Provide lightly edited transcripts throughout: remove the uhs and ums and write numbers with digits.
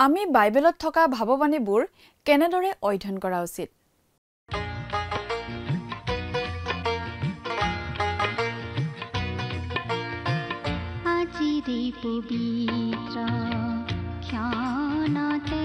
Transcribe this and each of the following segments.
আমি বাইবেলত থকা ভাৱবাণীবোৰ কেনেদৰে অধ্যয়ন কৰা উচিত? আজিৰ পবিত্ৰ ক্ষণতে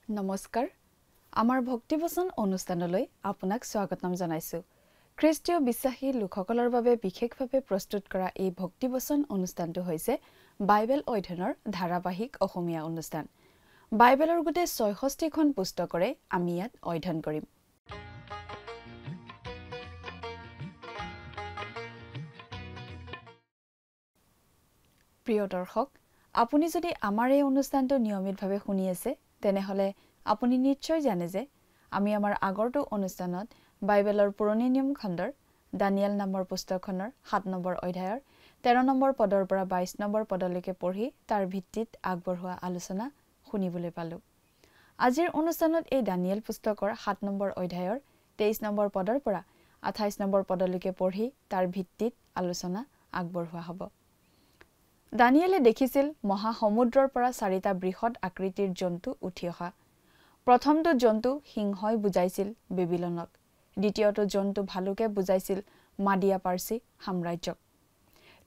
নমস্কাৰ, আমাৰ ভক্তিবচন অনুষ্ঠানলৈ আপোনাক স্বাগতম জনাইছো। খ্ৰীষ্টীয় বিশ্বাসী লোকসকলৰ বাবে বিশেষভাৱে প্ৰস্তুত কৰা এই ভক্তিবচন অনুষ্ঠানটো হৈছে বাইবেল অধ্যয়নৰ ধাৰাবাহিক অসমীয়া অনুষ্ঠান। বাইবেলৰ গোটেই ৬৬খন পুস্তকৰে আমি ইয়াত অধ্যয়ন কৰিম। প্ৰিয় দৰ্শক, আপুনি যদি আমাৰ এই অনুষ্ঠানটো নিয়মিতভাৱে শুনি আছে তেনেহলে আপুনি নিশ্চয় জানে যে আমি আমাৰ আগৰটো অনুষ্ঠানত বাইবেলৰ পুৰণি নিয়ম খণ্ডৰ দানিয়েল নামৰ পুস্তকখনৰ ৭ নম্বৰ অধ্যায়ৰ ১৩ নম্বৰ পদৰ পৰা ২২ নম্বৰ পদলৈকে পঢ়ি তাৰ ভিত্তিত আগবঢ়োৱা আলোচনা শুনিবলৈ পালো। আজিৰ অনুষ্ঠানত এই দানিয়েল পুস্তকৰ ৭ নম্বৰ অধ্যায়ৰ ২৩ নম্বৰ পদৰ পৰা ২৮ নম্বৰ পদলৈকে পঢ়ি তাৰ ভিত্তিত আলোচনা আগবঢ়োৱা হ'ব। দানিয়েলে দেখিছিল মহাসমুদ্ৰৰ পৰা ৪টা বৃহৎ আকৃতিৰ জন্তু উঠি অহা। প্ৰথমটো জন্তু সিংহই বুজাইছিল বেবিলনক, দ্বিতীয়টো জন্তু ভালুকে বুজাইছিল মাদিয়া পাৰ্চী সাম্ৰাজ্যক,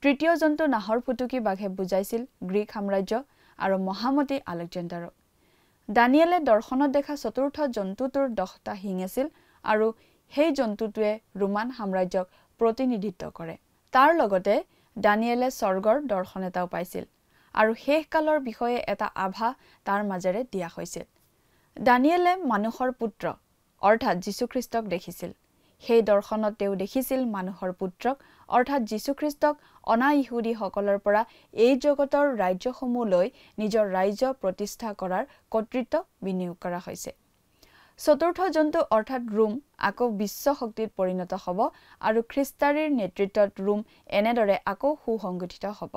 তৃতীয় জন্তু নাহৰ ফুটুকী বাঘে বুজাইছিল গ্ৰীক সাম্ৰাজ্য আৰু মহামতী আলেকজেণ্ডাৰক। দানিয়েলে দৰ্শনত দেখা চতুৰ্থ জন্তুটোৰ 10টা শিং আছিল আৰু সেই জন্তুটোৱে ৰোমান সাম্ৰাজ্যক প্ৰতিনিধিত্ব কৰে। তাৰ লগতে দানিয়েলে স্বৰ্গৰ দৰ্শন এটাও পাইছিল আৰু শেষকালৰ বিষয়ে এটা আভা তাৰ মাজেৰে দিয়া হৈছিল। দানিয়েলে মানুহৰ পুত্ৰ অৰ্থাৎ যীশুখ্ৰীষ্টক দেখিছিল। সেই দৰ্শনত তেওঁ দেখিছিল মানুহৰ পুত্ৰক অৰ্থাৎ যীশুখ্ৰীষ্টক অনা ইহুদীসকলৰ পৰা এই জগতৰ ৰাজ্যসমূহলৈ নিজৰ ৰাজ্য প্ৰতিষ্ঠা কৰাৰ কৰ্তৃত্ব বিনিয়োগ কৰা হৈছে। চতুৰ্থ জন্তু অৰ্থাৎ ৰোম আকৌ বিশ্ব শক্তিত পৰিণত হ'ব আৰু খ্ৰীষ্টাৰীৰ নেতৃত্বত ৰোম এনেদৰে আকৌ সুসংগঠিত হ'ব।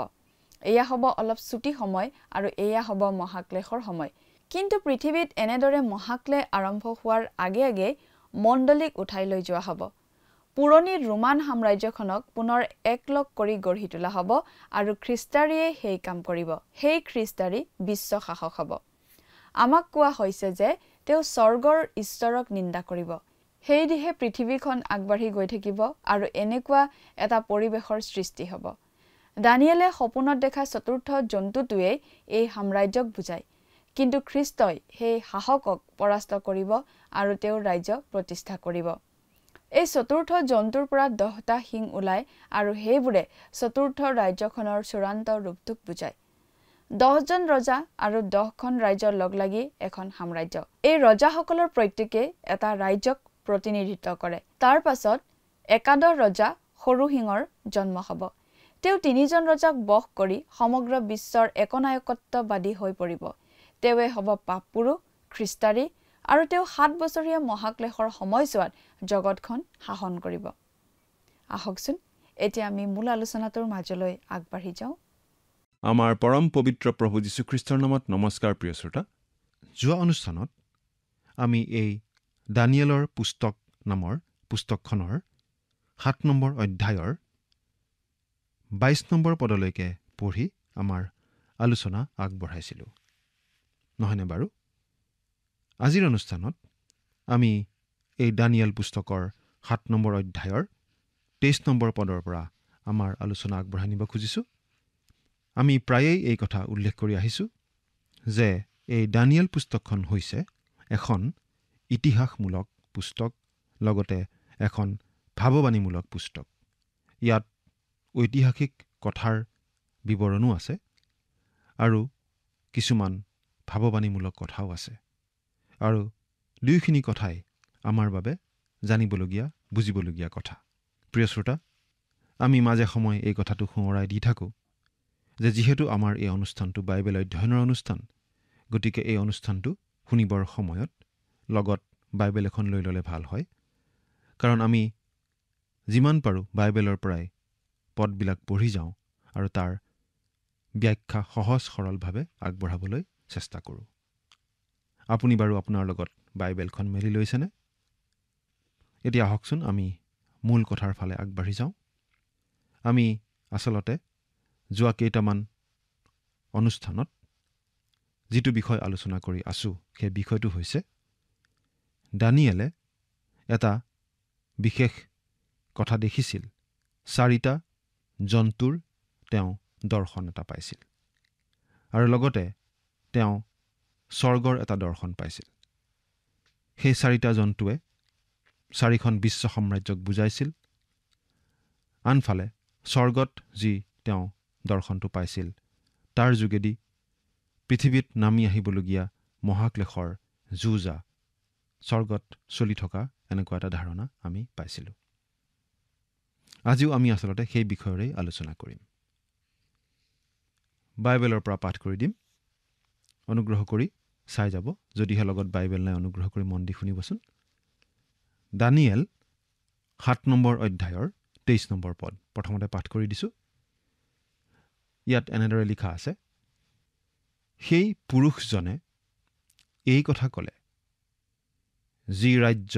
এয়া হ'ব অলপ ছুটি সময় আৰু এয়া হ'ব মহাক্লেশৰ সময়। কিন্তু পৃথিৱীত এনেদৰে মহাক্লেশ আৰম্ভ হোৱাৰ আগে আগে মণ্ডলীক উঠাই লৈ যোৱা হ'ব। পুৰণি ৰোমান সাম্ৰাজ্যখনক পুনৰ একলগ কৰি গঢ়ি তোলা হ'ব আৰু খ্ৰীষ্টাৰীয়ে সেই কাম কৰিব। সেই খ্ৰীষ্টাৰী বিশ্ব শাসক হ'ব। আমাক কোৱা হৈছে যে তেওঁ স্বৰ্গৰ ঈশ্বৰক নিন্দা কৰিব। সেই দিশে পৃথিৱীখন আগবাঢ়ি গৈ থাকিব আৰু এনেকুৱা এটা পৰিৱেশৰ সৃষ্টি হ'ব। দানিয়েলে সপোনত দেখা চতুৰ্থ জন্তুটোৱে এই সাম্ৰাজ্যক বুজায়। কিন্তু খ্ৰীষ্টই সেই শাসকক পৰাস্ত কৰিব আৰু তেওঁৰ ৰাজ্য প্ৰতিষ্ঠা কৰিব। এই চতুৰ্থ জন্তুৰ পৰা 10টা শিং ওলায় আৰু সেইবোৰে চতুৰ্থ ৰাজ্যখনৰ চূড়ান্ত ৰূপটোক বুজায়। 10জন ৰজা আৰু 10খন ৰাজ্য লগ লাগি এখন সাম্ৰাজ্য। এই ৰজাসকলৰ প্ৰত্যেকেই এটা ৰাজ্যক প্ৰতিনিধিত্ব কৰে। তাৰ পাছত একাদশ ৰজা সৰু শিঙৰ জন্ম হ'ব। তেওঁ 3জন ৰজাক বশ কৰি সমগ্ৰ বিশ্বৰ একনায়কত্ববাদী হৈ পৰিব। তেওঁৱে হ'ব পাপপুৰুষ খ্ৰীষ্টাৰী আৰু তেওঁ 7 বছৰীয়া মহাক্লেশৰ সময়ছোৱাত জগতখন শাসন কৰিব। আহকচোন এতিয়া আমি মূল আলোচনাটোৰ মাজলৈ আগবাঢ়ি যাওঁ। আমাৰ পৰম পবিত্ৰ প্ৰভু যীশুখ্ৰীষ্টৰ নামত নমস্কাৰ প্ৰিয় শ্ৰোতা। যোৱা অনুষ্ঠানত আমি এই দানিয়েলৰ পুস্তক নামৰ পুস্তকখনৰ 7 নম্বৰ অধ্যায়ৰ 22 নম্বৰ পদলৈকে পঢ়ি আমাৰ আলোচনা আগবঢ়াইছিলোঁ, নহয়নে বাৰু? আজিৰ অনুষ্ঠানত আমি এই দানিয়েল পুস্তকৰ 7 নম্বৰ অধ্যায়ৰ 23 নম্বৰ পদৰ পৰা আমাৰ আলোচনা আগবঢ়াই নিব খুজিছোঁ। আমি প্ৰায়েই এই কথা উল্লেখ কৰি আহিছোঁ যে এই দানিয়েল পুস্তকখন হৈছে এখন ইতিহাসমূলক পুস্তক, লগতে এখন ভাৱবাণীমূলক পুস্তক। ইয়াত ঐতিহাসিক কথাৰ বিৱৰণো আছে আৰু কিছুমান ভাৱবাণীমূলক কথাও আছে, আৰু দুয়োখিনি কথাই আমাৰ বাবে জানিবলগীয়া বুজিবলগীয়া কথা। প্ৰিয় শ্ৰোতা, আমি মাজে সময়ে এই কথাটো সোঁৱৰাই দি থাকোঁ যে যিহেতু আমাৰ এই অনুষ্ঠানটো বাইবেল অধ্যয়নৰ অনুষ্ঠান, গতিকে এই অনুষ্ঠানটো শুনিবৰ সময়ত লগত বাইবেল এখন লৈ ল'লে ভাল হয়। কাৰণ আমি যিমান পাৰোঁ বাইবেলৰ পৰাই পদবিলাক পঢ়ি যাওঁ আৰু তাৰ ব্যাখ্যা সহজ সৰলভাৱে আগবঢ়াবলৈ চেষ্টা কৰোঁ। আপুনি বাৰু আপোনাৰ লগত বাইবেলখন মেলি লৈছেনে? এতিয়া আহকচোন আমি মূল কথাৰ ফালে আগবাঢ়ি যাওঁ। আমি আচলতে যোৱা কেইটামান অনুষ্ঠানত যিটো বিষয় আলোচনা কৰি আছোঁ, সেই বিষয়টো হৈছে দানিয়েলে এটা বিশেষ কথা দেখিছিল। 4টা জন্তুৰ তেওঁ দৰ্শন এটা পাইছিল আৰু লগতে তেওঁ স্বৰ্গৰ এটা দৰ্শন পাইছিল। সেই 4টা জন্তুৱে 4খন বিশ্ব সাম্ৰাজ্যক বুজাইছিল। আনফালে স্বৰ্গত যি তেওঁ দৰ্শনটো পাইছিল, তাৰ যোগেদি পৃথিৱীত নামি আহিবলগীয়া মহাক্লেশৰ যুঁজা স্বৰ্গত চলি থকা এনেকুৱা এটা ধাৰণা আমি পাইছিলোঁ। আজিও আমি আচলতে সেই বিষয়ৰেই আলোচনা কৰিম। বাইবেলৰ পৰা পাঠ কৰি দিম, অনুগ্ৰহ কৰি চাই যাব। যদিহে লগত বাইবেল নাই, অনুগ্ৰহ কৰি মন দি শুনিবচোন। দানিয়েল 7 নম্বৰ অধ্যায়ৰ 23 নম্বৰ পদ প্ৰথমতে পাঠ কৰি দিছোঁ। ইয়াত এনেদৰে লিখা আছে, সেই পুৰুষজনে এই কথা ক'লে, যি ৰাজ্য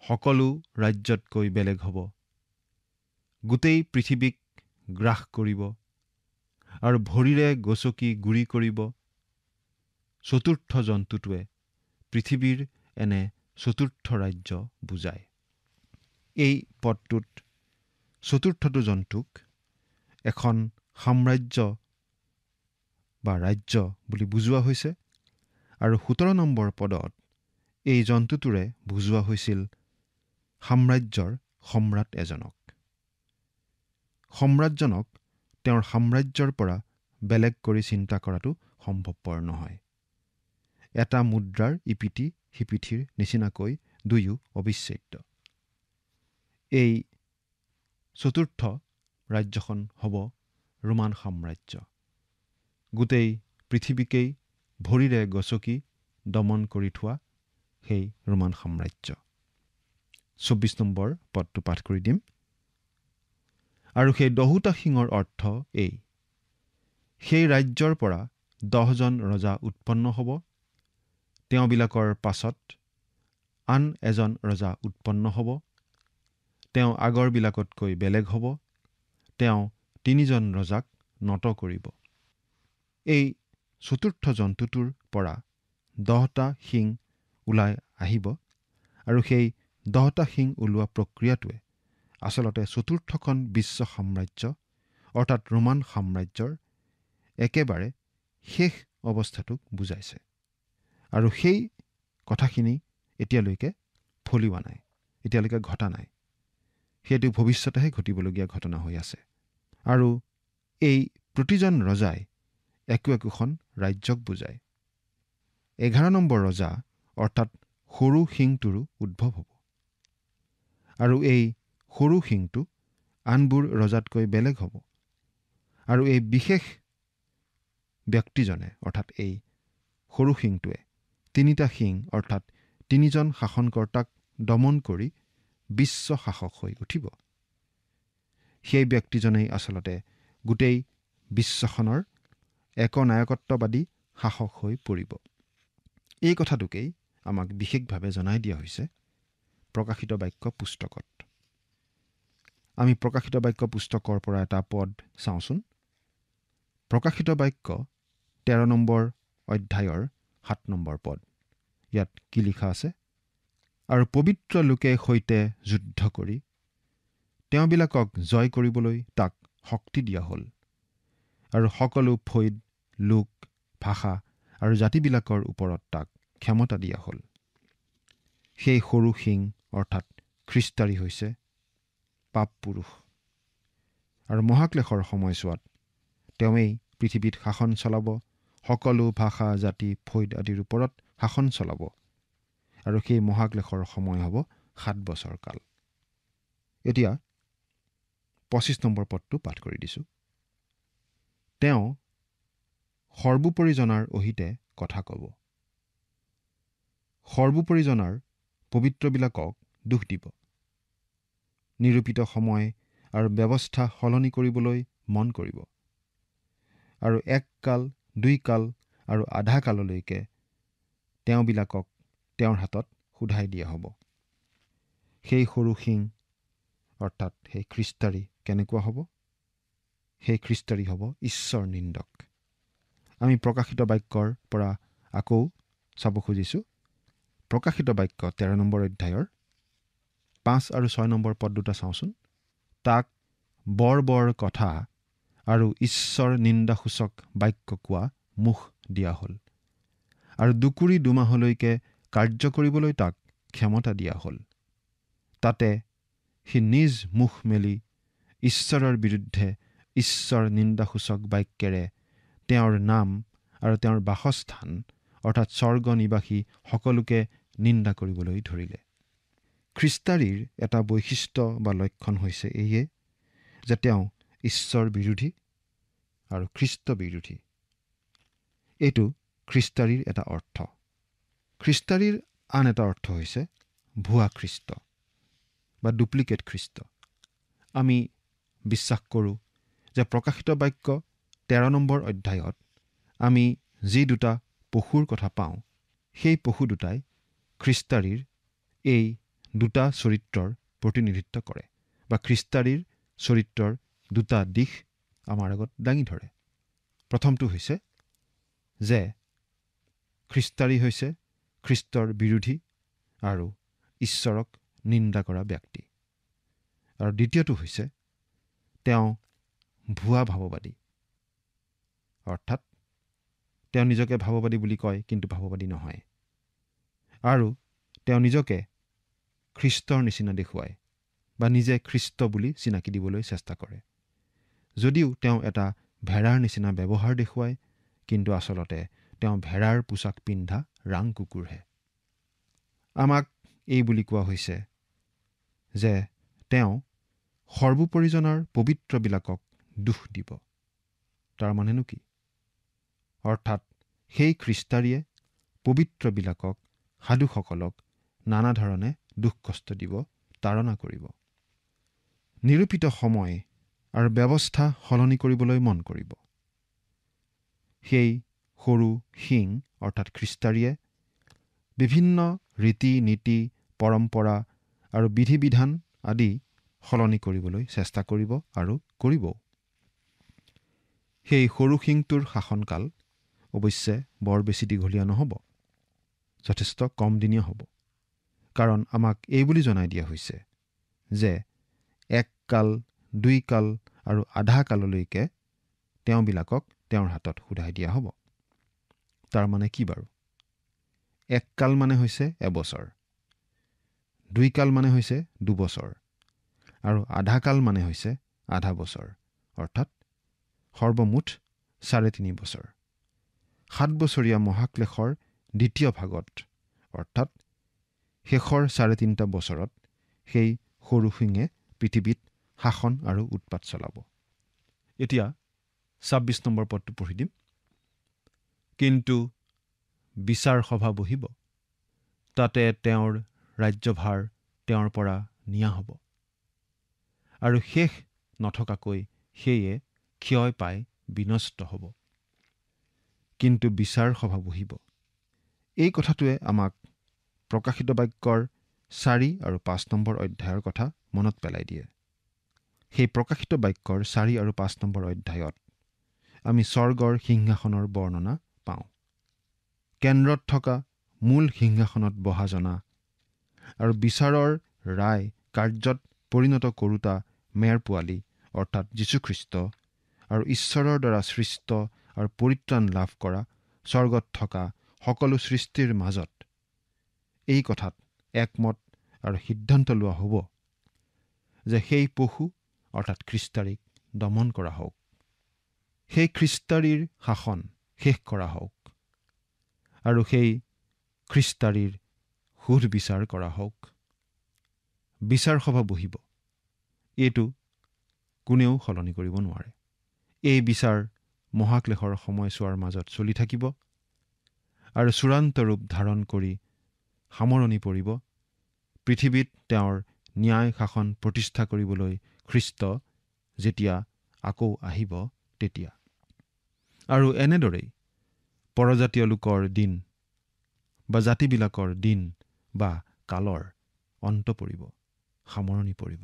সকলো ৰাজ্যতকৈ বেলেগ হ'ব, গোটেই পৃথিৱীক গ্ৰাস কৰিব আৰু ভৰিৰে গচকি গুৰি কৰিব। চতুৰ্থ জন্তুটোৱে পৃথিৱীৰ এনে চতুৰ্থ ৰাজ্য বুজায়। এই পদটোত চতুৰ্থটো জন্তুক এখন সাম্ৰাজ্য বা ৰাজ্য বুলি বুজোৱা হৈছে আৰু 17 নম্বৰ পদত এই জন্তুটোৰে বুজোৱা হৈছিল সাম্ৰাজ্যৰ সম্ৰাট এজনক। সম্ৰাটজনক তেওঁৰ সাম্ৰাজ্যৰ পৰা বেলেগ কৰি চিন্তা কৰাটো সম্ভৱপৰ নহয়। এটা মুদ্ৰাৰ ইপিঠি সিপিঠিৰ নিচিনাকৈ দুয়ো অবিচ্ছেদ্য। এই চতুৰ্থ ৰাজ্যখন হ'ব ৰোমান সাম্ৰাজ্য। গোটেই পৃথিৱীকেই ভৰিৰে গচকি দমন কৰি থোৱা সেই ৰোমান সাম্ৰাজ্য। 24 নম্বৰ পদটো পাঠ কৰি দিম। আৰু সেই 10টা সিংহৰ অৰ্থ এই, সেই ৰাজ্যৰ পৰা 10জন ৰজা উৎপন্ন হ'ব, তেওঁবিলাকৰ পাছত আন এজন ৰজা উৎপন্ন হ'ব, তেওঁ আগৰবিলাকতকৈ বেলেগ হ'ব, তেওঁ 3জন ৰজাক নত কৰিব। এই চতুৰ্থ জন্তুটোৰ পৰা 10টা শিং ওলাই আহিব আৰু সেই 10টা শিং ওলোৱা প্ৰক্ৰিয়াটোৱে আচলতে চতুৰ্থখন বিশ্ব সাম্ৰাজ্য অৰ্থাৎ ৰোমান সাম্ৰাজ্যৰ একেবাৰে শেষ অৱস্থাটোক বুজাইছে। আৰু সেই কথাখিনি এতিয়ালৈকে ফলিওৱা নাই, এতিয়ালৈকে ঘটা নাই। সেইটো ভৱিষ্যতেহে ঘটিবলগীয়া ঘটনা হৈ আছে। আৰু এই প্ৰতিজন ৰজাই একোখন ৰাজ্যক বুজায়। 11 নম্বৰ ৰজা অৰ্থাৎ সৰু শিংটোৰো উদ্ভৱ হ'ব। আৰু এই সৰু শিংটো আনবোৰ ৰজাতকৈ বেলেগ হ'ব। আৰু এই বিশেষ ব্যক্তিজনে অৰ্থাৎ এই সৰু শিংটোৱে 3টা শিং অৰ্থাৎ 3জন শাসনকৰ্তাক দমন কৰি বিশ্ব শাসক হৈ উঠিব। সেই ব্যক্তিজনেই আচলতে গোটেই বিশ্বখনৰ একনায়কত্ববাদী শাসক হৈ পৰিব। এই কথাটোকেই আমাক বিশেষভাৱে জনাই দিয়া হৈছে প্ৰকাশিত বাক্য পুস্তকত। আমি প্ৰকাশিত বাক্য পুস্তকৰ পৰা এটা পদ চাওঁচোন। প্ৰকাশিত বাক্য 13 নম্বৰ অধ্যায়ৰ 7 নম্বৰ পদ। ইয়াত কি লিখা আছে? আৰু পবিত্ৰ লোকে সৈতে যুদ্ধ কৰি তেওঁবিলাকক জয় কৰিবলৈ তাক শক্তি দিয়া হ'ল, আৰু সকলো ফৈদ, লোক, ভাষা আৰু জাতিবিলাকৰ ওপৰত তাক ক্ষমতা দিয়া হ'ল। সেই সৰু শিং অৰ্থাৎ খ্ৰীষ্টাৰী হৈছে পাপ পুৰুষ। আৰু মহাক্লেশৰ সময়ছোৱাত তেওঁৱেই পৃথিৱীত শাসন চলাব, সকলো ভাষা, জাতি, ফৈদ আদিৰ ওপৰত শাসন চলাব। আৰু সেই মহাক্লেশৰ সময় হ'ব 7 বছৰ কাল। এতিয়া 25 নম্বৰ পদটো পাঠ কৰি দিছোঁ। তেওঁ সৰ্বোপৰি জনাৰ অহিতে কথা ক'ব, সৰ্বোপৰি জনাৰ পবিত্ৰবিলাকক দুখ দিব, নিৰূপিত সময় আৰু ব্যৱস্থা সলনি কৰিবলৈ মন কৰিব, আৰু 1 কাল, 2 কাল আৰু আধা কাললৈকে তেওঁবিলাকক তেওঁৰ হাতত সোধাই দিয়া হ'ব। সেই সৰু শিং অৰ্থাৎ সেই খ্ৰীষ্টাৰী কেনেকুৱা হ'ব? সেই খ্ৰীষ্টাৰী হ'ব ঈশ্বৰ নিন্দক। আমি প্ৰকাশিত বাক্যৰ পৰা আকৌ চাব খুজিছোঁ। প্ৰকাশিত বাক্য 13 নম্বৰ অধ্যায়ৰ 5 আৰু 6 নম্বৰ পদ দুটা চাওঁচোন। তাক বৰ বৰ কথা আৰু ঈশ্বৰ নিন্দাসূচক বাক্য কোৱা মুখ দিয়া হ'ল, আৰু দুকুৰি দুমাহলৈকে কাৰ্য কৰিবলৈ তাক ক্ষমতা দিয়া হ'ল। তাতে সি নিজ মুখ মেলি ঈশ্বৰৰ বিৰুদ্ধে ঈশ্বৰ নিন্দাসূচক বাক্যেৰে তেওঁৰ নাম আৰু তেওঁৰ বাসস্থান অৰ্থাৎ স্বৰ্গ নিবাসী সকলোকে নিন্দা কৰিবলৈ ধৰিলে। খ্ৰীষ্টাৰীৰ এটা বৈশিষ্ট্য বা লক্ষণ হৈছে এইয়ে যে তেওঁ ঈশ্বৰ বিৰোধী আৰু খ্ৰীষ্ট বিৰোধী। এইটো খ্ৰীষ্টাৰীৰ এটা অৰ্থ। খ্ৰীষ্টাৰীৰ আন এটা অৰ্থ হৈছে ভুৱা খ্ৰীষ্ট বা ডুপ্লিকেট খ্ৰীষ্ট। আমি বিশ্বাস কৰোঁ যে প্ৰকাশিত বাক্য 13 নম্বৰ অধ্যায়ত আমি যি দুটা পশুৰ কথা পাওঁ, সেই পশু দুটাই খ্ৰীষ্টাৰীৰ এই দুটা চৰিত্ৰৰ প্ৰতিনিধিত্ব কৰে বা খ্ৰীষ্টাৰীৰ চৰিত্ৰৰ দুটা দিশ আমাৰ আগত দাঙি ধৰে। প্ৰথমটো হৈছে যে খ্ৰীষ্টাৰী হৈছে খ্ৰীষ্টৰ বিৰোধী আৰু ঈশ্বৰক নিন্দা কৰা ব্যক্তি। আৰু দ্বিতীয়টো হৈছে তেওঁ ভুৱা ভাৱবাদী, অৰ্থাৎ তেওঁ নিজকে ভাৱবাদী বুলি কয়, কিন্তু ভাৱবাদী নহয়। আৰু তেওঁ নিজকে খ্ৰীষ্টৰ নিচিনা দেখুৱায় বা নিজে খ্ৰীষ্ট বুলি চিনাকি দিবলৈ চেষ্টা কৰে। যদিও তেওঁ এটা ভেড়াৰ নিচিনা ব্যৱহাৰ দেখুৱায়, কিন্তু আচলতে তেওঁ ভেড়াৰ পোছাক পিন্ধা ৰাং কুকুৰহে। আমাক এই বুলি কোৱা হৈছে যে তেওঁ সৰ্বোপৰিজনাৰ পবিত্ৰবিলাকক দুখ দিব। তাৰমানেনো কি? অৰ্থাৎ সেই খ্ৰীষ্টাৰীয়ে পবিত্ৰবিলাকক, সাধুসকলক নানা ধৰণে দুখ কষ্ট দিব, তাড়না কৰিব। নিৰূপিত সময় আৰু ব্যৱস্থা সলনি কৰিবলৈ মন কৰিব। সেই সৰু সিং অৰ্থাৎ খ্ৰীষ্টাৰীয়ে বিভিন্ন ৰীতি নীতি, পৰম্পৰা আৰু বিধি বিধান আদি সলনি কৰিবলৈ চেষ্টা কৰিব আৰু কৰিবও। সেই সৰু সিংটোৰ শাসনকাল অৱশ্যে বৰ বেছি দীঘলীয়া নহ'ব, যথেষ্ট কমদিনীয়া হ'ব। কাৰণ আমাক এই বুলি জনাই দিয়া হৈছে যে 1 কাল, 2 কাল আৰু আধা কাললৈকে তেওঁবিলাকক তেওঁৰ হাতত সোধাই দিয়া হ'ব। তাৰমানে কি বাৰু? 1 কাল মানে হৈছে এবছৰ, 2 কাল মানে হৈছে 2 বছৰ, আৰু আধা কাল মানে হৈছে আধা বছৰ, অৰ্থাৎ সৰ্বমুঠ 3.5 বছৰ। 7 বছৰীয়া মহাক্লেশৰ দ্বিতীয় ভাগত, অৰ্থাৎ শেষৰ 3.5 বছৰত সেই সৰু সিঙে পৃথিৱীত শাসন আৰু উৎপাত চলাব। এতিয়া 26 নম্বৰ পদটো পঢ়ি দিম। কিন্তু বিচাৰ সভা বহিব, তাতে তেওঁৰ ৰাজ্যভাৰ তেওঁৰ পৰা নিয়া হ'ব, আৰু শেষ নথকাকৈ সেয়ে ক্ষয় পাই বিনষ্ট হ'ব। কিন্তু বিচাৰ সভা বহিব। এই কথাটোৱে আমাক প্ৰকাশিত বাক্যৰ 4 আৰু 5 নম্বৰ অধ্যায়ৰ কথা মনত পেলাই দিয়ে। সেই প্ৰকাশিত বাক্যৰ 4 আৰু 5 নম্বৰ অধ্যায়ত আমি স্বৰ্গৰ সিংহাসনৰ বৰ্ণনা পাওঁ। কেন্দ্ৰত থকা মূল সিংহাসনত বহা জনা আৰু বিচাৰৰ ৰায় কাৰ্যত পৰিণত কৰোতা মেৰ পোৱালী অৰ্থাৎ যীশুখ্ৰীষ্ট আৰু ঈশ্বৰৰ দ্বাৰা সৃষ্ট আৰু পৰিত্ৰাণ লাভ কৰা স্বৰ্গত থকা সকলো সৃষ্টিৰ মাজত এই কথাত একমত আৰু সিদ্ধান্ত লোৱা হ'ব যে সেই পশু অৰ্থাৎ খ্ৰীষ্টাৰীক দমন কৰা হওক, সেই খ্ৰীষ্টাৰীৰ শাসন শেষ কৰা হওক, আৰু সেই খ্ৰীষ্টাৰীৰ সুধ বিচাৰ কৰা হওক। বিচাৰ সভা বহিব। এইটো কোনেও সলনি কৰিব নোৱাৰে। এই বিচাৰ মহাক্লেশৰ সময়ছোৱাৰ মাজত চলি থাকিব আৰু চূড়ান্ত ৰূপ ধাৰণ কৰি সামৰণি পৰিব পৃথিৱীত তেওঁৰ ন্যায় শাসন প্ৰতিষ্ঠা কৰিবলৈ খ্ৰীষ্ট যেতিয়া আকৌ আহিব তেতিয়া। আৰু এনেদৰেই পৰজাতীয় লোকৰ দিন বা জাতিবিলাকৰ দিন বা কালৰ অন্ত পৰিব, সামৰণি পৰিব।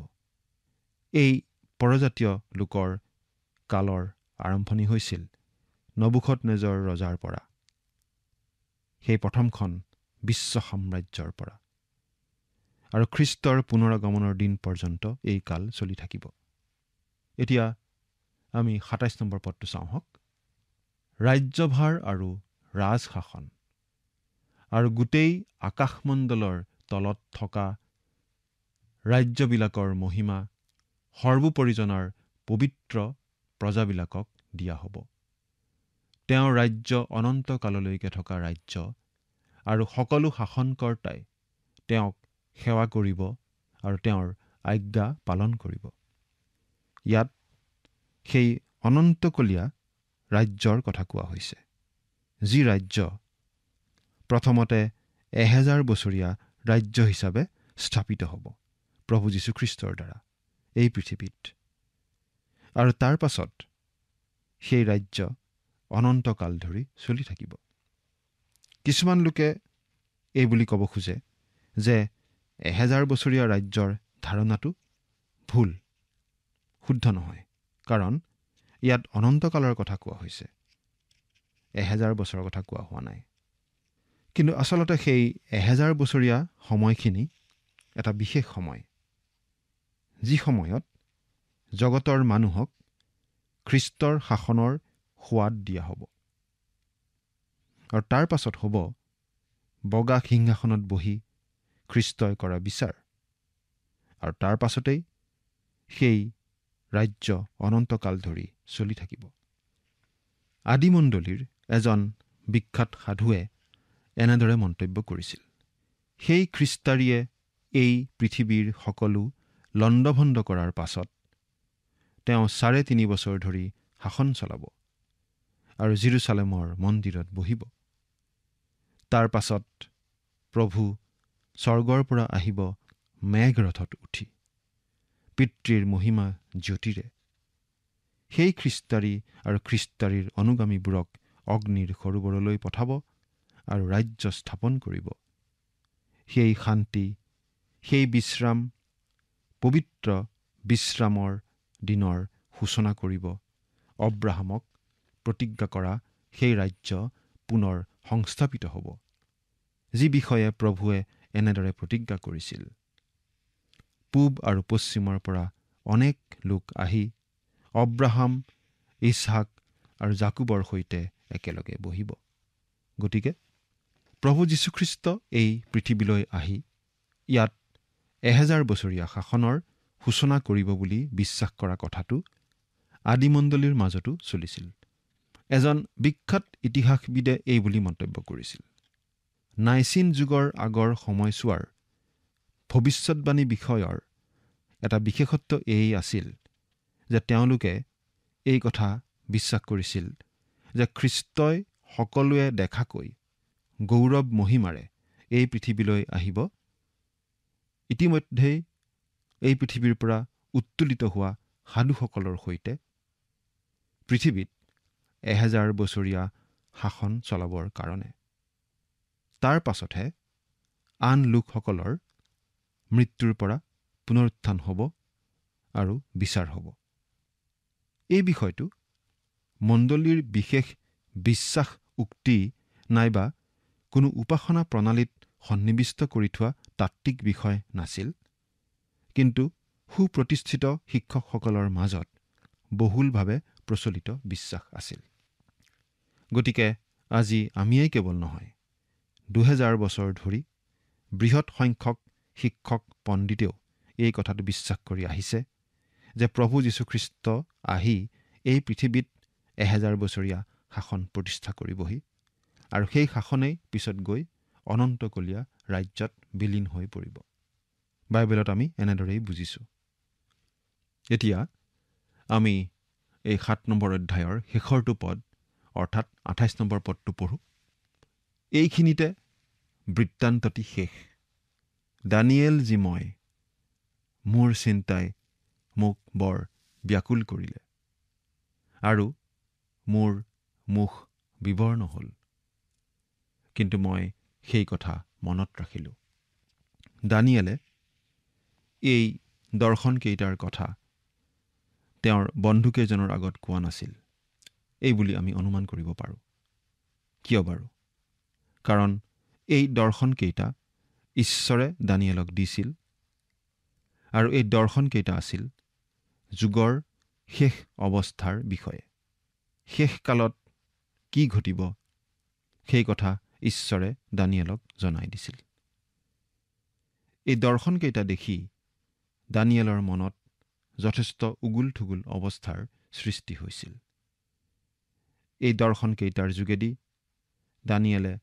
এই পৰজাতীয় লোকৰ কালৰ আৰম্ভণি হৈছিল নবুখদনেজৰ ৰজাৰ পৰা, সেই প্ৰথমখন বিশ্ব সাম্ৰাজ্যৰ পৰা, আৰু খ্ৰীষ্টৰ পুনৰাগমনৰ দিন পৰ্যন্ত এই কাল চলি থাকিব। এতিয়া আমি 27 নম্বৰ পদটো চাওঁ হওক। ৰাজ্যভাৰ আৰু ৰাজশাসন আৰু গোটেই আকাশমণ্ডলৰ তলত থকা ৰাজ্যবিলাকৰ মহিমা সৰ্বোপৰিজনাৰ পবিত্ৰ প্ৰজাবিলাকক দিয়া হ'ব। তেওঁৰ ৰাজ্য অনন্ত কাললৈকে থকা ৰাজ্য, আৰু সকলো শাসনকৰ্তাই তেওঁক সেৱা কৰিব আৰু তেওঁৰ আজ্ঞা পালন কৰিব। ইয়াত সেই অনন্তকলীয়া ৰাজ্যৰ কথা কোৱা হৈছে, যি ৰাজ্য প্ৰথমতে 1000 বছৰীয়া ৰাজ্য হিচাপে স্থাপিত হ'ব প্ৰভু যীশুখ্ৰীষ্টৰ দ্বাৰা এই পৃথিৱীত, আৰু তাৰ পাছত সেই ৰাজ্য অনন্তকাল ধৰি চলি থাকিব। কিছুমান লোকে এই বুলি ক'ব খোজে যে 1000 বছৰীয়া ৰাজ্যৰ ধাৰণাটো ভুল, শুদ্ধ নহয়, কাৰণ ইয়াত অনন্তকালৰ কথা কোৱা হৈছে, 1000 বছৰৰ কথা কোৱা হোৱা নাই। কিন্তু আচলতে সেই 1000 বছৰীয়া সময়খিনি এটা বিশেষ সময়, যি সময়ত জগতৰ মানুহক খ্ৰীষ্টৰ শাসনৰ সোৱাদ দিয়া হ'ব। আৰু তাৰ পাছত হ'ব বগা সিংহাসনত বহি খ্ৰীষ্টই কৰা বিচাৰ। আৰু তাৰ পাছতেই সেই ৰাজ্য অনন্তকাল ধৰি চলি থাকিব। আদিমণ্ডলীৰ এজন বিখ্যাত সাধুৱে এনেদৰে মন্তব্য কৰিছিল, সেই খ্ৰীষ্টাৰীয়ে এই পৃথিৱীৰ সকলো লণ্ডভণ্ড কৰাৰ পাছত তেওঁ ৩.৫ বছৰ ধৰি শাসন চলাব আৰু জেৰুজালেমৰ মন্দিৰত বহিব। তাৰ পাছত প্ৰভু স্বৰ্গৰ পৰা আহিব মেঘৰথত উঠি পিতৃৰ মহিমা জ্যোতিৰে। সেই খ্ৰীষ্টাৰী আৰু খ্ৰীষ্টাৰীৰ অনুগামীবোৰক অগ্নিৰ সৰোবৰলৈ পঠাব আৰু ৰাজ্য স্থাপন কৰিব। সেই শান্তি, সেই বিশ্ৰাম, পবিত্ৰ বিশ্ৰামৰ দিনৰ সূচনা কৰিব। অব্ৰাহামক প্ৰতিজ্ঞা কৰা সেই ৰাজ্য পুনৰ সংস্থাপিত হ'ব, যি বিষয়ে প্ৰভুৱে এনেদৰে প্ৰতিজ্ঞা কৰিছিল, পূব আৰু পশ্চিমৰ পৰা অনেক লোক আহি অব্ৰাহাম, ইছহাক আৰু জাকুবৰ সৈতে একেলগে বহিব। গতিকে প্ৰভু যীশুখ্ৰীষ্ট এই পৃথিৱীলৈ আহি ইয়াত 1000 বছৰীয়া শাসনৰ সূচনা কৰিব বুলি বিশ্বাস কৰা কথাটো আদিমণ্ডলীৰ মাজতো চলিছিল। এজন বিখ্যাত ইতিহাসবিদে এই বুলি মন্তব্য কৰিছিল, নাইচিন যুগৰ আগৰ সময়ছোৱাৰ ভৱিষ্যৎবাণী বিষয়ৰ এটা বিশেষত্ব এই আছিল যে তেওঁলোকে এই কথা বিশ্বাস কৰিছিল যে খ্ৰীষ্টই সকলোৱে দেখাকৈ গৌৰৱ মহিমাৰে এই পৃথিৱীলৈ আহিব। ইতিমধ্যেই এই পৃথিৱীৰ পৰা উত্তোলিত হোৱা সাধুসকলৰ সৈতে পৃথিৱীত 1000 বছৰীয়া শাসন চলাবৰ কাৰণে। তাৰ পাছতহে আন লোকসকলৰ মৃত্যুৰ পৰা পুনৰুত্থান হ'ব আৰু বিচাৰ হ'ব। এই বিষয়টো মণ্ডলীৰ বিশেষ বিশ্বাস উক্তি নাইবা কোনো উপাসনা প্ৰণালীত সন্নিৱিষ্ট কৰি থোৱা তাত্ত্বিক বিষয় নাছিল, কিন্তু সুপ্ৰতিষ্ঠিত শিক্ষকসকলৰ মাজত বহুলভাৱে প্ৰচলিত বিশ্বাস আছিল। গতিকে আজি আমিয়েই কেৱল নহয়, 2000 বছৰ ধৰি বৃহৎ সংখ্যক শিক্ষক পণ্ডিতেও এই কথাটো বিশ্বাস কৰি আহিছে যে প্ৰভু যীশুখ্ৰীষ্ট আহি এই পৃথিৱীত 1000 বছৰীয়া শাসন প্ৰতিষ্ঠা কৰিবহি আৰু সেই শাসনেই পিছত গৈ অনন্তকলীয়া ৰাজ্যত বিলীন হৈ পৰিব। বাইবেলত আমি এনেদৰেই বুজিছোঁ। এতিয়া আমি এই 7 নম্বৰ অধ্যায়ৰ শেষৰটো পদ অৰ্থাৎ 28 নম্বৰ পদটো পঢ়োঁ। এইখিনিতে বৃত্তান্তটি শেষ। দানিয়েল যি মই, মোৰ চিন্তাই মোক বৰ ব্যাকুল কৰিলে আৰু মোৰ মুখ বিৱৰ্ণ হ'ল, কিন্তু মই সেই কথা মনত ৰাখিলোঁ। দানিয়েলে এই দৰ্শনকেইটাৰ কথা তেওঁৰ বন্ধুকেইজনৰ আগত কোৱা নাছিল, এই বুলি আমি অনুমান কৰিব পাৰোঁ। কিয় বাৰু? কাৰণ এই দৰ্শনকেইটা ঈশ্বৰে দানিয়েলক দিছিল আৰু এই দৰ্শনকেইটা আছিল যুগৰ শেষ অৱস্থাৰ বিষয়ে। শেষ কালত কি ঘটিব সেই কথা ঈশ্বৰে দানিয়েলক জনাই দিছিল। এই দৰ্শনকেইটা দেখি দানিয়েলৰ মনত যথেষ্ট উগুল থুগুল অৱস্থাৰ সৃষ্টি হৈছিল। এই দৰ্শনকেইটাৰ যোগেদি দানিয়েলে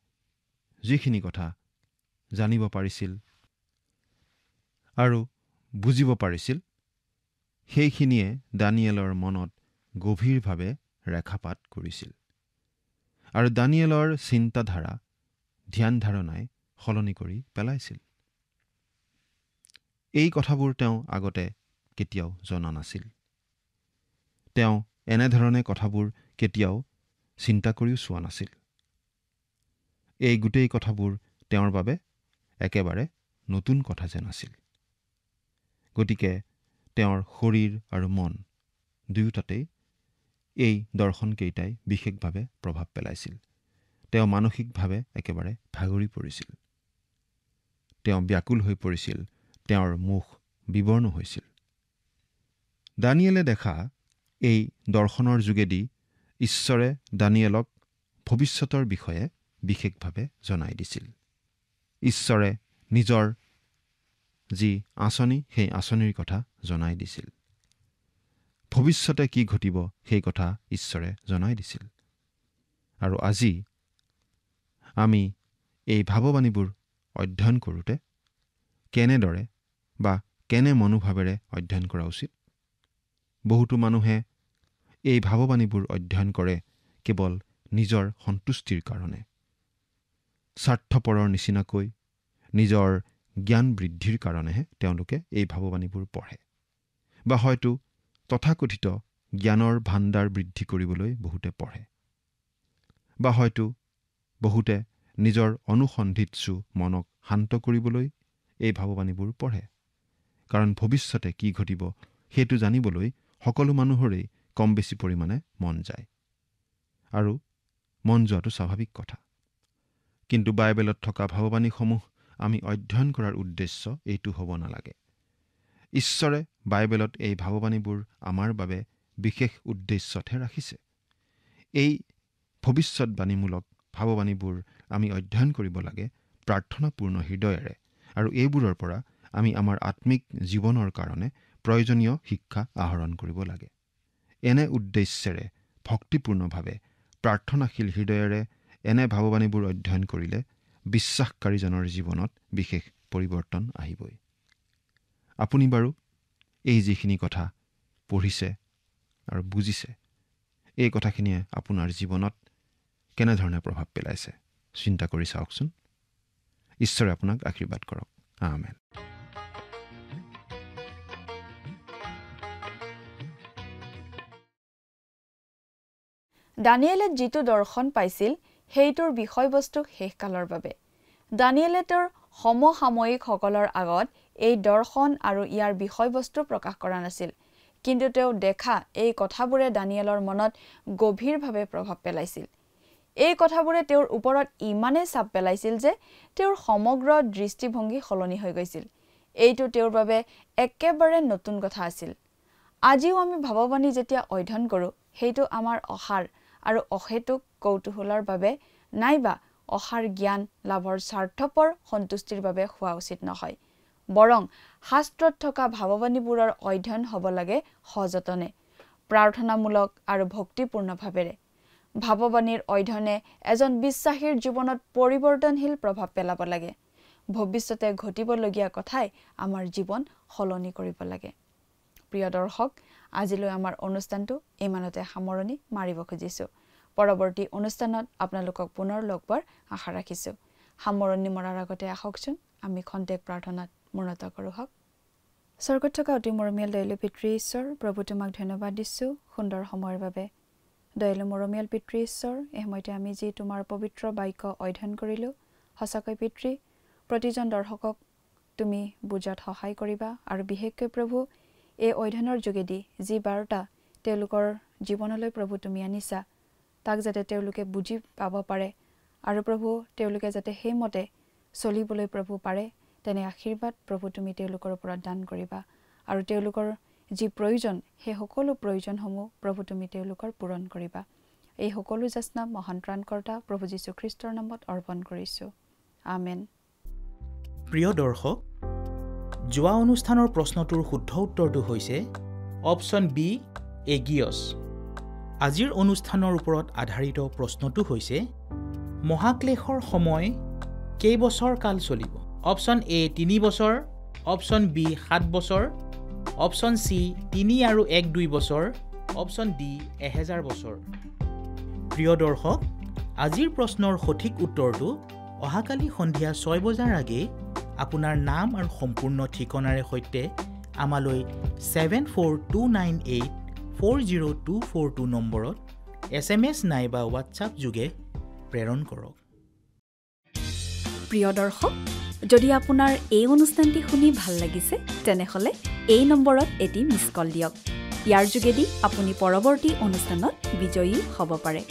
যিখিনি কথা জানিব পাৰিছিল আৰু বুজিব পাৰিছিল, সেইখিনিয়ে দানিয়েলৰ মনত গভীৰভাৱে ৰেখাপাত কৰিছিল আৰু দানিয়েলৰ চিন্তাধাৰা, ধ্যান ধাৰণাই সলনি কৰি পেলাইছিল। এই কথাবোৰ তেওঁ আগতে কেতিয়াও জনা নাছিল। তেওঁ এনেধৰণে কথাবোৰ কেতিয়াও চিন্তা কৰিও চোৱা নাছিল। এই গোটেই কথাবোৰ তেওঁৰ বাবে একেবাৰে নতুন কথা যেন আছিল। গতিকে তেওঁৰ শৰীৰ আৰু মন দুয়োটাতেই এই দৰ্শনকেইটাই বিশেষভাৱে প্ৰভাৱ পেলাইছিল। তেওঁ মানসিকভাৱে একেবাৰে ভাগৰি পৰিছিল। তেওঁ ব্যাকুল হৈ পৰিছিল, তেওঁৰ মুখ বিৱৰ্ণ হৈছিল। দানিয়েলে দেখা এই দৰ্শনৰ যোগেদি ঈশ্বৰে দানিয়েলক ভৱিষ্যতৰ বিষয়ে বিশেষভাৱে জনাই দিছিল। ঈশ্বৰে নিজৰ যি আঁচনি সেই আঁচনিৰ কথা জনাই দিছিল। ভৱিষ্যতে কি ঘটিব সেই কথা ঈশ্বৰে জনাই দিছিল। আৰু আজি আমি এই ভাৱবাণীবোৰ অধ্যয়ন কৰোঁতে কেনেদৰে বা কেনে মনোভাৱেৰে অধ্যয়ন কৰা উচিত? বহুতো মানুহে এই ভাৱবাণীবোৰ অধ্যয়ন কৰে কেৱল নিজৰ সন্তুষ্টিৰ কাৰণে, স্বাৰ্থপৰৰ নিচিনাকৈ নিজৰ জ্ঞান বৃদ্ধিৰ কাৰণেহে তেওঁলোকে এই ভাৱবাণীবোৰ পঢ়ে, বা হয়তো তথাকথিত জ্ঞানৰ ভাণ্ডাৰ বৃদ্ধি কৰিবলৈ বহুতে পঢ়ে, বা হয়তো বহুতে নিজৰ অনুসন্ধিৎসু মনক শান্ত কৰিবলৈ এই ভাৱবাণীবোৰ পঢ়ে। কাৰণ ভৱিষ্যতে কি ঘটিব সেইটো জানিবলৈ সকলো মানুহৰেই কম বেছি পৰিমাণে মন যায়, আৰু মন যোৱাটো স্বাভাৱিক কথা। কিন্তু বাইবেলত থকা ভাৱবাণীসমূহ আমি অধ্যয়ন কৰাৰ উদ্দেশ্য এইটো হ'ব নালাগে। ঈশ্বৰে বাইবেলত এই ভাৱবাণীবোৰ আমাৰ বাবে বিশেষ উদ্দেশ্যতহে ৰাখিছে। এই ভৱিষ্যৎবাণীমূলক ভাৱবাণীবোৰ আমি অধ্যয়ন কৰিব লাগে প্ৰাৰ্থনাপূৰ্ণ হৃদয়েৰে, আৰু এইবোৰৰ পৰা আমি আমাৰ আত্মিক জীৱনৰ কাৰণে প্ৰয়োজনীয় শিক্ষা আহৰণ কৰিব লাগে। এনে উদ্দেশ্যেৰে ভক্তিপূৰ্ণভাৱে প্ৰাৰ্থনাশীল হৃদয়েৰে এনে ভাৱবাণীবোৰ অধ্যয়ন কৰিলে বিশ্বাসকাৰীজনৰ জীৱনত বিশেষ পৰিৱৰ্তন আহিবই। আপুনি বাৰু এই যিখিনি কথা পঢ়িছে আৰু বুজিছে, এই কথাখিনিয়ে আপোনাৰ জীৱনত কেনেধৰণে প্ৰভাৱ পেলাইছে চিন্তা কৰি চাওকচোন। ঈশ্বৰে আপোনাক আশীৰ্বাদ কৰক। আমেন। দানিয়েলে যিটো দৰ্শন পাইছিল সেইটোৰ বিষয়বস্তু শেষকালৰ বাবে। দানিয়েলে তেওঁৰ সমসাময়িকসকলৰ আগত এই দৰ্শন আৰু ইয়াৰ বিষয়বস্তু প্ৰকাশ কৰা নাছিল, কিন্তু তেওঁ দেখা এই কথাবোৰে দানিয়েলৰ মনত গভীৰভাৱে প্ৰভাৱ পেলাইছিল। এই কথাবোৰে তেওঁৰ ওপৰত ইমানেই চাপ পেলাইছিল যে তেওঁৰ সমগ্ৰ দৃষ্টিভংগী সলনি হৈ গৈছিল। এইটো তেওঁৰ বাবে একেবাৰে নতুন কথা আছিল। আজিও আমি ভাৱবাণী যেতিয়া অধ্যয়ন কৰোঁ, সেইটো আমাৰ অসাৰ আৰু অহেতুক কৌতূহলৰ বাবে নাইবা অসাৰ জ্ঞান লাভৰ স্বাৰ্থপৰ সন্তুষ্টিৰ বাবে হোৱা উচিত নহয়। বৰং শাস্ত্ৰত থকা ভাৱবাণীবোৰৰ অধ্যয়ন হ'ব লাগে সযতনে, প্ৰাৰ্থনামূলক আৰু ভক্তিপূৰ্ণভাৱেৰে। ভাৱবাণীৰ অধ্যয়নে এজন বিশ্বাসীৰ জীৱনত পৰিৱৰ্তনশীল প্ৰভাৱ পেলাব লাগে। ভৱিষ্যতে ঘটিবলগীয়া কথাই আমাৰ জীৱন সলনি কৰিব লাগে। প্ৰিয় দৰ্শক, আজিলৈ আমাৰ অনুষ্ঠানটো ইমানতে সামৰণি মাৰিব খুজিছোঁ। পৰৱৰ্তী অনুষ্ঠানত আপোনালোকক পুনৰ লগ পোৱাৰ আশা ৰাখিছোঁ। সামৰণি মৰাৰ আগতে আহকচোন আমি খন্তেক প্ৰাৰ্থনাত মূৰ্ণত কৰোঁ হওক। স্বৰ্গত থকা অতি মৰমীয়াল দয়ালু পিতৃ ঈশ্বৰ, প্ৰভু তোমাক ধন্যবাদ দিছোঁ সুন্দৰ সময়ৰ বাবে। দয়ালু মৰমীয়াল পিতৃ ঈশ্বৰ, এই সময়তে আমি যি তোমাৰ পবিত্ৰ বাক্য অধ্যয়ন কৰিলোঁ, সঁচাকৈ পিতৃ প্ৰতিজন দৰ্শকক তুমি বুজাত সহায় কৰিবা, আৰু বিশেষকৈ প্ৰভু এই অধ্যয়নৰ যোগেদি যি বাৰ্তা তেওঁলোকৰ জীৱনলৈ প্ৰভু তুমি আনিছা, তাক যাতে তেওঁলোকে বুজি পাব পাৰে, আৰু প্ৰভু তেওঁলোকে যাতে সেইমতে চলিবলৈ প্ৰভু পাৰে, তেনে আশীৰ্বাদ প্ৰভু তুমি তেওঁলোকৰ ওপৰত দান কৰিবা, আৰু তেওঁলোকৰ যি প্ৰয়োজন সেই সকলো প্ৰয়োজনসমূহ প্ৰভু তুমি তেওঁলোকৰ পূৰণ কৰিবা। এই সকলো যাচনা মহান ত্ৰাণকৰ্তা প্ৰভু যীশুখ্ৰীষ্টৰ নামত অৰ্পণ কৰিছোঁ। আমেন। প্ৰিয় দৰ্শক, যোৱা অনুষ্ঠানৰ প্ৰশ্নটোৰ শুদ্ধ উত্তৰটো হৈছে অপশ্যন বি, এগিয়ছ। আজিৰ অনুষ্ঠানৰ ওপৰত আধাৰিত প্ৰশ্নটো হৈছে মহাক্লেশৰ সময় কেইবছৰ কাল চলিব? অপশ্যন এ 3 বছৰ, অপশ্যন বি 7 বছৰ, অপশ্যন চি 3 আৰু 1-2 বছৰ, অপশ্যন ডি 1000 বছৰ। প্ৰিয় দৰ্শক, আজিৰ প্ৰশ্নৰ সঠিক উত্তৰটো অহাকালি সন্ধিয়া 6 বজাৰ আগেয়ে আপোনাৰ নাম আৰু সম্পূৰ্ণ ঠিকনাৰে সৈতে আমালৈ 7429840242 নম্বৰত SMS নাইবা হোৱাটছআপ যোগে প্ৰেৰণ কৰক। প্ৰিয় দৰ্শক, যদি আপোনাৰ এই অনুষ্ঠানটি শুনি ভাল লাগিছে তেনেহ'লে এই নম্বৰত এটি মিছ কল দিয়ক। ইয়াৰ যোগেদি আপুনি পৰৱৰ্তী অনুষ্ঠানত বিজয়ী হ'ব পাৰে।